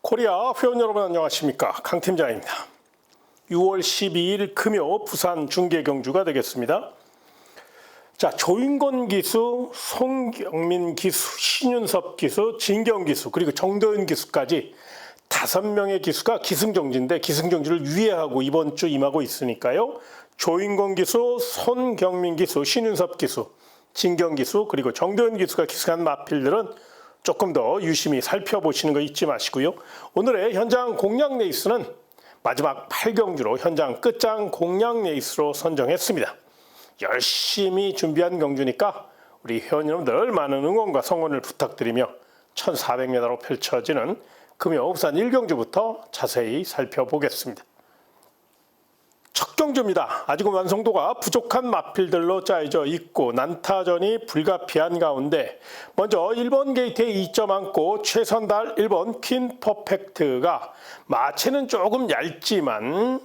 코리아 회원 여러분 안녕하십니까, 강 팀장입니다. 6월 12일 금요 부산 중계 경주가 되겠습니다. 자, 조인권 기수, 송경민 기수, 신윤섭 기수, 진경 기수, 그리고 정도현 기수까지 5명의 기수가 기승정지인데 기승정지를 유예하고 이번 주 임하고 있으니까요. 조인권 기수, 손경민 기수, 신윤섭 기수, 진경 기수, 그리고 정도현 기수가 기승한 마필들은 조금 더 유심히 살펴보시는 거 잊지 마시고요. 오늘의 현장 공략 레이스는 마지막 8경주로 현장 끝장 공략 레이스로 선정했습니다. 열심히 준비한 경주니까 우리 회원 여러분들 많은 응원과 성원을 부탁드리며 1400m로 펼쳐지는 금요 부산 1경주부터 자세히 살펴보겠습니다. 첫 경주입니다. 아직은 완성도가 부족한 마필들로 짜여져 있고 난타전이 불가피한 가운데 먼저 1번 게이트에 2점 안고 최선달 1번 퀸 퍼펙트가 마체는 조금 얇지만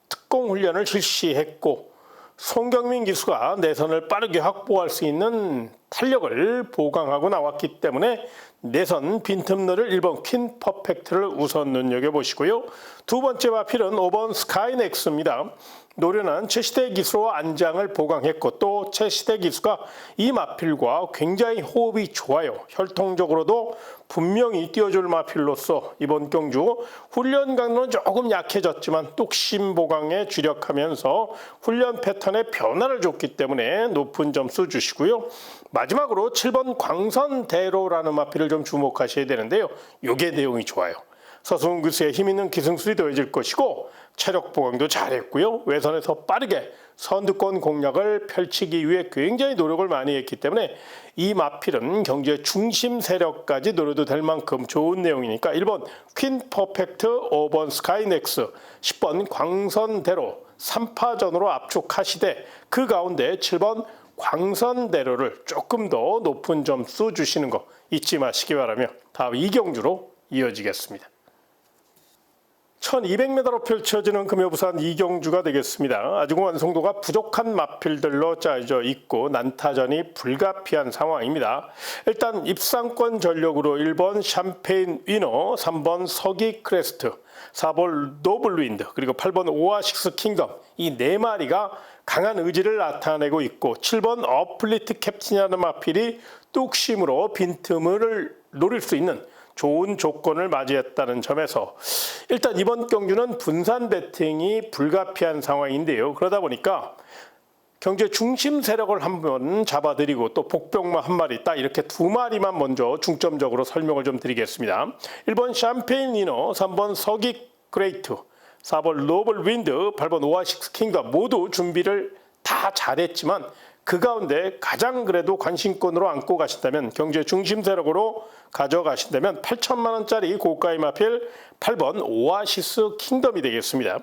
특공 훈련을 실시했고 송경민 기수가 내선을 빠르게 확보할 수 있는 탄력을 보강하고 나왔기 때문에 내선 빈틈너를 1번 퀸 퍼펙트를 우선 눈여겨보시고요. 두 번째 마필은 5번 스카이넥스입니다. 노련한 최시대 기수로 안장을 보강했고 또 최시대 기수가 이 마필과 굉장히 호흡이 좋아요. 혈통적으로도 분명히 띄워줄 마필로서 이번 경주 훈련 강도는 조금 약해졌지만 뚝심 보강에 주력하면서 훈련 패턴에 변화를 줬기 때문에 높은 점수 주시고요. 마지막으로 7번 광선대로라는 마필을 좀 주목하셔야 되는데요. 요게 내용이 좋아요. 서승훈 기수의 힘있는 기승술이 더해질 것이고 체력 보강도 잘했고요. 외선에서 빠르게 선두권 공략을 펼치기 위해 굉장히 노력을 많이 했기 때문에 이 마필은 경주의 중심 세력까지 노려도 될 만큼 좋은 내용이니까 1번 퀸 퍼펙트, 5번 스카이넥스, 10번 광선대로 3파전으로 압축하시되 그 가운데 7번 광선대로를 조금 더 높은 점수 주시는 거 잊지 마시기 바라며 다음 2경주로 이어지겠습니다. 1200m로 펼쳐지는 금요 부산 2경주가 되겠습니다. 아직은 완성도가 부족한 마필들로 짜여져 있고 난타전이 불가피한 상황입니다. 일단 입상권 전력으로 1번 샴페인 위너, 3번 서기 크레스트, 4번 노블윈드, 그리고 8번 오아시스 킹덤 이 4마리가 강한 의지를 나타내고 있고 7번 어플리트 캡틴이라는 마필이 뚝심으로 빈틈을 노릴 수 있는 좋은 조건을 맞이했다는 점에서 일단 이번 경주는 분산 배팅이 불가피한 상황인데요. 그러다 보니까 경주의 중심 세력을 한번 잡아드리고 또 복병마 한 마리 딱 이렇게 2마리만 먼저 중점적으로 설명을 좀 드리겠습니다. 1번 샴페인 리너, 3번 서기 그레이트, 4번 노블 윈드, 8번 오아시스 킹덤 모두 준비를 다 잘했지만 그 가운데 가장 그래도 관심권으로 안고 가신다면 경주의 중심 세력으로 가져가신다면 8천만 원짜리 고가의 마필 8번 오아시스 킹덤이 되겠습니다.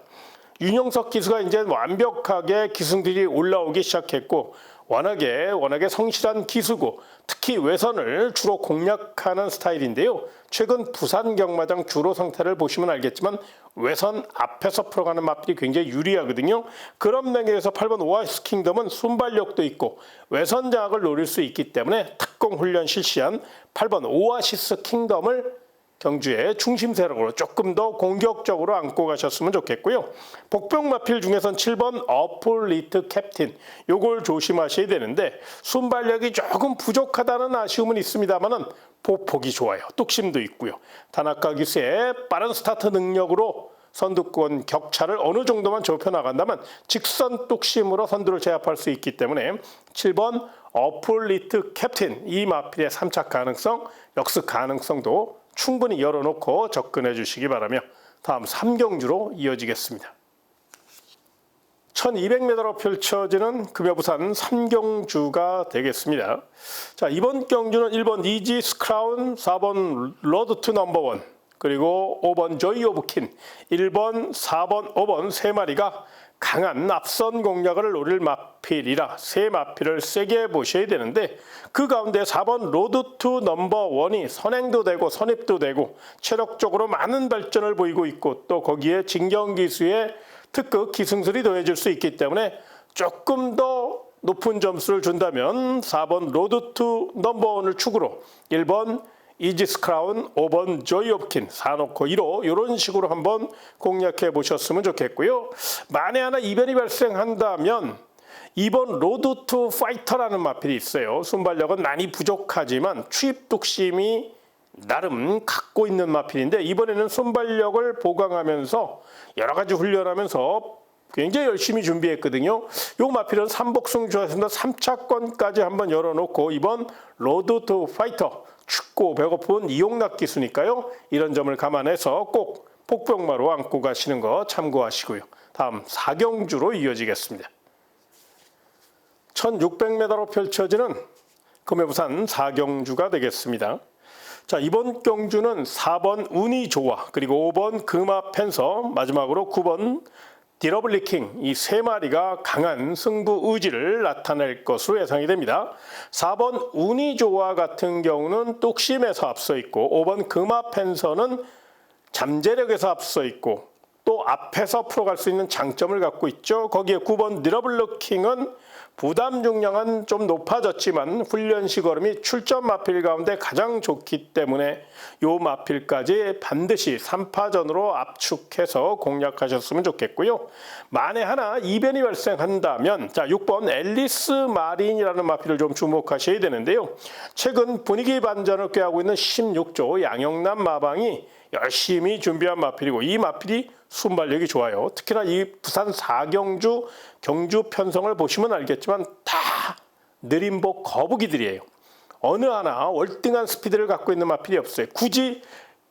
윤영석 기수가 이제 완벽하게 기승들이 올라오기 시작했고 워낙에 성실한 기수고 특히 외선을 주로 공략하는 스타일인데요. 최근 부산 경마장 주로 상태를 보시면 알겠지만 외선 앞에서 풀어가는 마필이 굉장히 유리하거든요. 그런 면에서 8번 오아시스 킹덤은 순발력도 있고 외선 장악을 노릴 수 있기 때문에 특공 훈련 실시한 8번 오아시스 킹덤을 경주의 중심 세력으로 조금 더 공격적으로 안고 가셨으면 좋겠고요. 복병 마필 중에선 7번 어플리트 캡틴 요걸 조심하셔야 되는데 순발력이 조금 부족하다는 아쉬움은 있습니다만은 보폭이 좋아요. 뚝심도 있고요. 다나카 기수의 빠른 스타트 능력으로 선두권 격차를 어느 정도만 좁혀 나간다면 직선 뚝심으로 선두를 제압할 수 있기 때문에 7번 어플리트 캡틴 이 마필의 3착 가능성, 역습 가능성도 충분히 열어놓고 접근해 주시기 바라며 다음 3경주로 이어지겠습니다. 1200m로 펼쳐지는 금요 부산 3경주가 되겠습니다. 자, 이번 경주는 1번 이지스 크라운, 4번 로드 투 넘버원, 그리고 5번 조이 오브 킨, 1번, 4번, 5번 3마리가 강한 앞선 공략을 노릴 마필이라 3마필을 세게 보셔야 되는데 그 가운데 4번 로드 투 넘버 원이 선행도 되고 선입도 되고 체력적으로 많은 발전을 보이고 있고 또 거기에 진경 기수의 특급 기승술이 더해질 수 있기 때문에 조금 더 높은 점수를 준다면 4번 로드 투 넘버 원을 축으로 1번 이지스 크라운, 5번 조이 홉킨, 4놓고 1호 이런 식으로 한번 공략해 보셨으면 좋겠고요. 만에 하나 이변이 발생한다면 2번 로드 투 파이터라는 마필이 있어요. 순발력은 많이 부족하지만 추입 뚝심이 나름 갖고 있는 마필인데 이번에는 순발력을 보강하면서 여러 가지 훈련하면서 굉장히 열심히 준비했거든요. 이 마필은 삼복승 좋아했습니다. 3차권까지 한번 열어놓고 이번 로드 투 파이터 춥고 배고픈 이용락 기수니까요. 이런 점을 감안해서 꼭 복병마로 안고 가시는 거 참고하시고요. 다음 4경주로 이어지겠습니다. 1600m로 펼쳐지는 금해부산 4경주가 되겠습니다. 자, 이번 경주는 4번 운이 좋아, 그리고 5번 금화 펜서, 마지막으로 9번 디러블리킹, 이 세 마리가 강한 승부 의지를 나타낼 것으로 예상이 됩니다. 4번 운이 좋아 같은 경우는 뚝심에서 앞서 있고 5번 금화 펜서는 잠재력에서 앞서 있고 또 앞에서 풀어갈 수 있는 장점을 갖고 있죠. 거기에 9번 디러블리킹은 부담 중량은 좀 높아졌지만 훈련시 걸음이 출전 마필 가운데 가장 좋기 때문에 이 마필까지 반드시 3파전으로 압축해서 공략하셨으면 좋겠고요. 만에 하나 이변이 발생한다면 자 6번 앨리스 마린이라는 마필을 좀 주목하셔야 되는데요. 최근 분위기 반전을 꾀하고 있는 16조 양영남 마방이 열심히 준비한 마필이고 이 마필이 순발력이 좋아요. 특히나 이 부산 4경주 경주 편성을 보시면 알겠지만 다 느림복 거북이들이에요. 어느 하나 월등한 스피드를 갖고 있는 마필이 없어요. 굳이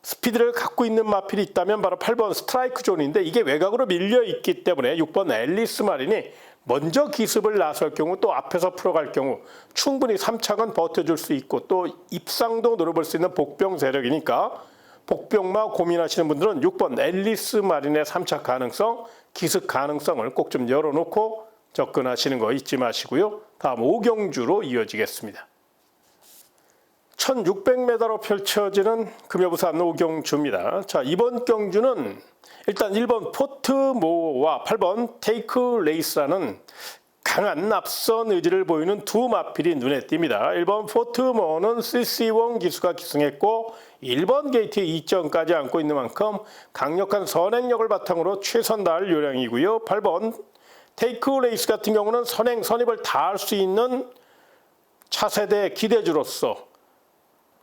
스피드를 갖고 있는 마필이 있다면 바로 8번 스트라이크 존인데 이게 외곽으로 밀려 있기 때문에 6번 앨리스 마린이 먼저 기습을 나설 경우 또 앞에서 풀어갈 경우 충분히 3차건 버텨줄 수 있고 또 입상도 노려볼 수 있는 복병 세력이니까 복병마 고민하시는 분들은 6번 앨리스 마린의 3차 가능성, 기습 가능성을 꼭 좀 열어놓고 접근하시는 거 잊지 마시고요. 다음 5경주로 이어지겠습니다. 1600m로 펼쳐지는 금여부산 5경주입니다. 자, 이번 경주는 일단 1번 포트모어와 8번 테이크 레이스라는 강한 앞선 의지를 보이는 두 마필이 눈에 띕니다. 1번 포트모어는 CC1 기수가 기승했고 1번 게이트에 2점까지 안고 있는 만큼 강력한 선행력을 바탕으로 최선 다할 요량이고요. 8번 테이크 레이스 같은 경우는 선입을 다할 수 있는 차세대 기대주로서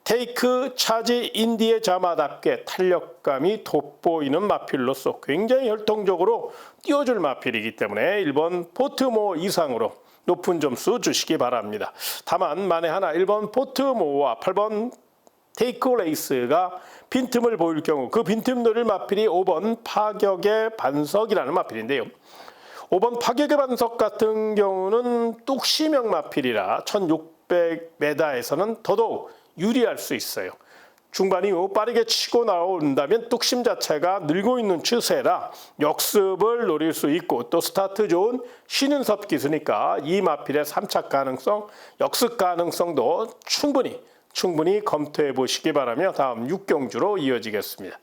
테이크 차지 인디의 자마답게 탄력감이 돋보이는 마필로서 굉장히 혈통적으로 띄워줄 마필이기 때문에 1번 포트모어 이상으로 높은 점수 주시기 바랍니다. 다만 만에 하나 1번 포트모어와 8번 테이크 레이스가 빈틈을 보일 경우 그 빈틈 노릴 마필이 5번 파격의 반석이라는 마필인데요. 5번 파격의 반석 같은 경우는 뚝심형 마필이라 1600m에서는 더더욱 유리할 수 있어요. 중반 이후 빠르게 치고 나온다면 뚝심 자체가 늘고 있는 추세라 역습을 노릴 수 있고 또 스타트 좋은 신은섭 기수니까 이 마필의 3차 가능성, 역습 가능성도 충분히 검토해 보시기 바라며 다음 6경주로 이어지겠습니다.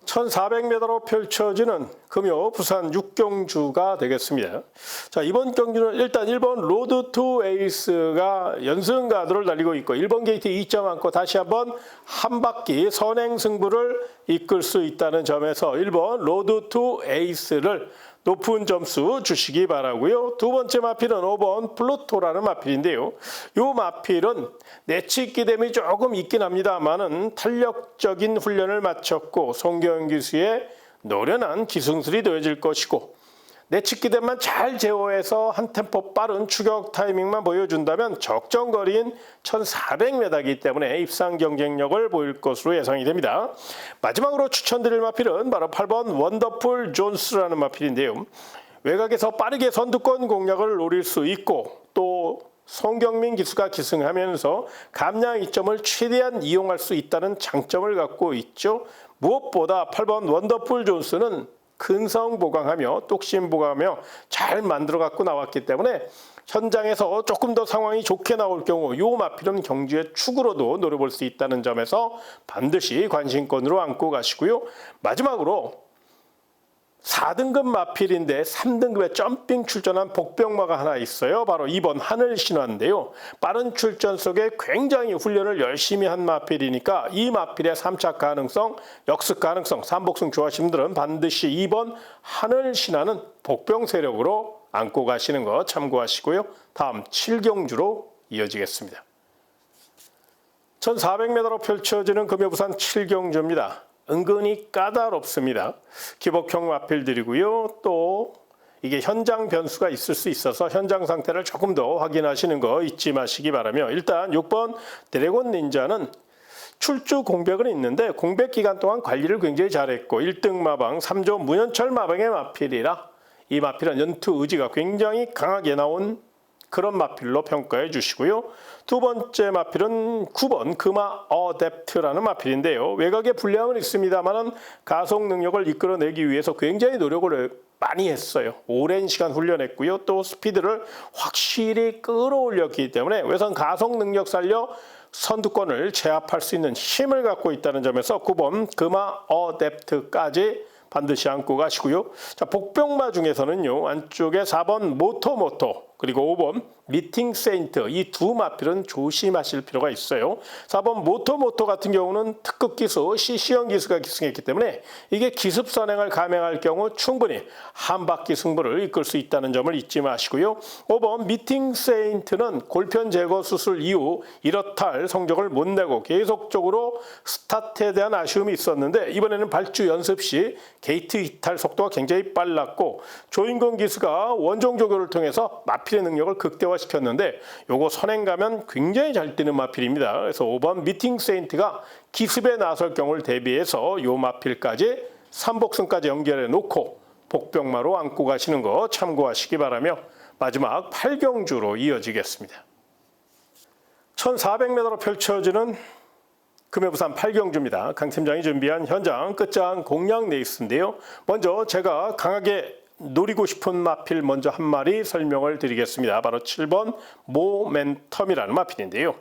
1400m로 펼쳐지는 금요 부산 6경주가 되겠습니다. 자, 이번 경주는 일단 1번 로드 투 에이스가 연승 가드를 달리고 있고 1번 게이트 2점 안고 다시 한번 한 바퀴 선행 승부를 이끌 수 있다는 점에서 1번 로드 투 에이스를 높은 점수 주시기 바라고요. 두 번째 마필은 5번 플루토라는 마필인데요. 이 마필은 내치 기댐이 조금 있긴 합니다만은 탄력적인 훈련을 마쳤고 송경현 기수의 노련한 기승술이 더해질 것이고 내치 기댐만 잘 제어해서 한 템포 빠른 추격 타이밍만 보여준다면 적정거리인 1400m이기 때문에 입상 경쟁력을 보일 것으로 예상이 됩니다. 마지막으로 추천드릴 마필은 바로 8번 원더풀 존스라는 마필인데요. 외곽에서 빠르게 선두권 공략을 노릴 수 있고 또 송경민 기수가 기승하면서 감량 이점을 최대한 이용할 수 있다는 장점을 갖고 있죠. 무엇보다 8번 원더풀 존스는 근성 보강하며 뚝심 보강하며 잘 만들어 갖고 나왔기 때문에 현장에서 조금 더 상황이 좋게 나올 경우 이 마필은 경주의 축으로도 노려볼 수 있다는 점에서 반드시 관심권으로 안고 가시고요. 마지막으로 4등급 마필인데 3등급에 점핑 출전한 복병마가 하나 있어요. 바로 2번 하늘신화인데요. 빠른 출전 속에 굉장히 훈련을 열심히 한 마필이니까 이 마필의 3차 가능성, 역습 가능성, 삼복승 좋아하시는 분들은 반드시 2번 하늘신화는 복병 세력으로 안고 가시는 거 참고하시고요. 다음 7경주로 이어지겠습니다. 1400m로 펼쳐지는 금요부산 7경주입니다. 은근히 까다롭습니다. 기복형 마필들이고요. 또 이게 현장 변수가 있을 수 있어서 현장 상태를 조금 더 확인하시는 거 잊지 마시기 바라며, 일단 6번 드래곤 닌자는 출주 공백은 있는데 공백 기간 동안 관리를 굉장히 잘했고 1등 마방 3조 문현철 마방의 마필이라 이 마필은 연투 의지가 굉장히 강하게 나온 그런 마필로 평가해 주시고요. 두 번째 마필은 9번 금화 어댑트라는 마필인데요. 외곽에 불량은 있습니다만 가속 능력을 이끌어내기 위해서 굉장히 노력을 많이 했어요. 오랜 시간 훈련했고요. 또 스피드를 확실히 끌어올렸기 때문에 외선 가속 능력 살려 선두권을 제압할 수 있는 힘을 갖고 있다는 점에서 9번 금화 어댑트까지 반드시 안고 가시고요. 자, 복병마 중에서는요. 안쪽에 4번 모토 그리고 5번 미팅 세인트 이 두 마필은 조심하실 필요가 있어요. 4번 모토 같은 경우는 특급 기수 CC형 기수가 기승했기 때문에 이게 기습 선행을 감행할 경우 충분히 한 바퀴 승부를 이끌 수 있다는 점을 잊지 마시고요. 5번 미팅 세인트는 골편 제거 수술 이후 이렇다 할 성적을 못 내고 계속적으로 스타트에 대한 아쉬움이 있었는데 이번에는 발주 연습 시 게이트 이탈 속도가 굉장히 빨랐고 조인권 기수가 원종 조교를 통해서 마필의 능력을 극대화시켰는데 요거 선행 가면 굉장히 잘 뛰는 마필입니다. 그래서 5번 미팅 세인트가 기습에 나설 경우를 대비해서 요 마필까지 3복승까지 연결해 놓고 복병마로 안고 가시는 거 참고하시기 바라며 마지막 8경주로 이어지겠습니다. 1400m로 펼쳐지는 금요부산 8경주입니다. 강 팀장이 준비한 현장 끝장 공략 레이스인데요. 먼저 제가 강하게 노리고 싶은 마필 먼저 한 마리 설명을 드리겠습니다. 바로 7번 모멘텀이라는 마필인데요.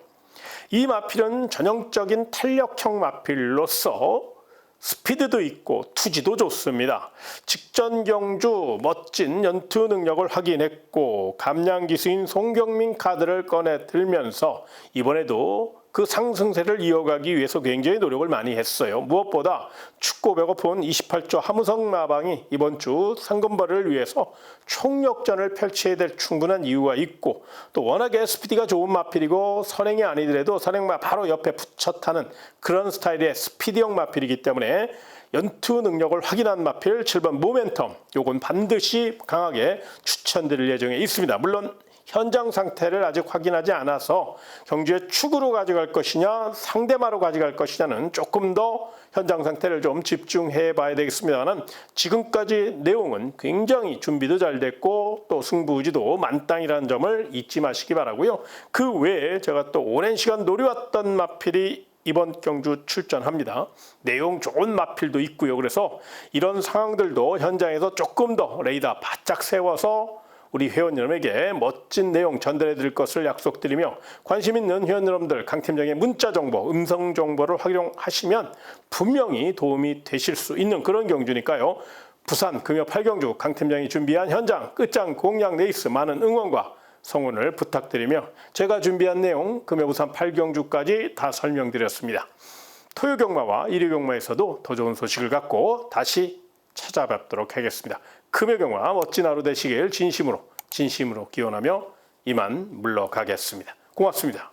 이 마필은 전형적인 탄력형 마필로서 스피드도 있고 투지도 좋습니다. 직전 경주 멋진 연투 능력을 확인했고 감량 기수인 송경민 카드를 꺼내 들면서 이번에도 그 상승세를 이어가기 위해서 굉장히 노력을 많이 했어요. 무엇보다 춥고 배고픈 28조 하무성 마방이 이번 주 상금벌을 위해서 총력전을 펼쳐야 될 충분한 이유가 있고 또 워낙에 스피드가 좋은 마필이고 선행이 아니더라도 선행마 바로 옆에 붙여 타는 그런 스타일의 스피드형 마필이기 때문에 연투 능력을 확인한 마필 7번 모멘텀 요건 반드시 강하게 추천드릴 예정에 있습니다. 물론 현장 상태를 아직 확인하지 않아서 경주에 축으로 가져갈 것이냐 상대마로 가져갈 것이냐는 조금 더 현장 상태를 좀 집중해 봐야 되겠습니다만 지금까지 내용은 굉장히 준비도 잘 됐고 또 승부의지도 만땅이라는 점을 잊지 마시기 바라고요. 그 외에 제가 또 오랜 시간 노려왔던 마필이 이번 경주 출전합니다. 내용 좋은 마필도 있고요. 그래서 이런 상황들도 현장에서 조금 더 레이더 바짝 세워서 우리 회원 여러분에게 멋진 내용 전달해 드릴 것을 약속드리며 관심 있는 회원 여러분들 강 팀장의 문자 정보, 음성 정보를 활용하시면 분명히 도움이 되실 수 있는 그런 경주니까요. 부산 금요 8경주 강 팀장이 준비한 현장 끝장 공략 레이스 많은 응원과 성원을 부탁드리며 제가 준비한 내용 금요 부산 8경주까지 다 설명드렸습니다. 토요 경마와 일요 경마에서도 더 좋은 소식을 갖고 다시 찾아뵙도록 하겠습니다. 금요 경마 멋진 하루 되시길 진심으로 기원하며 이만 물러가겠습니다. 고맙습니다.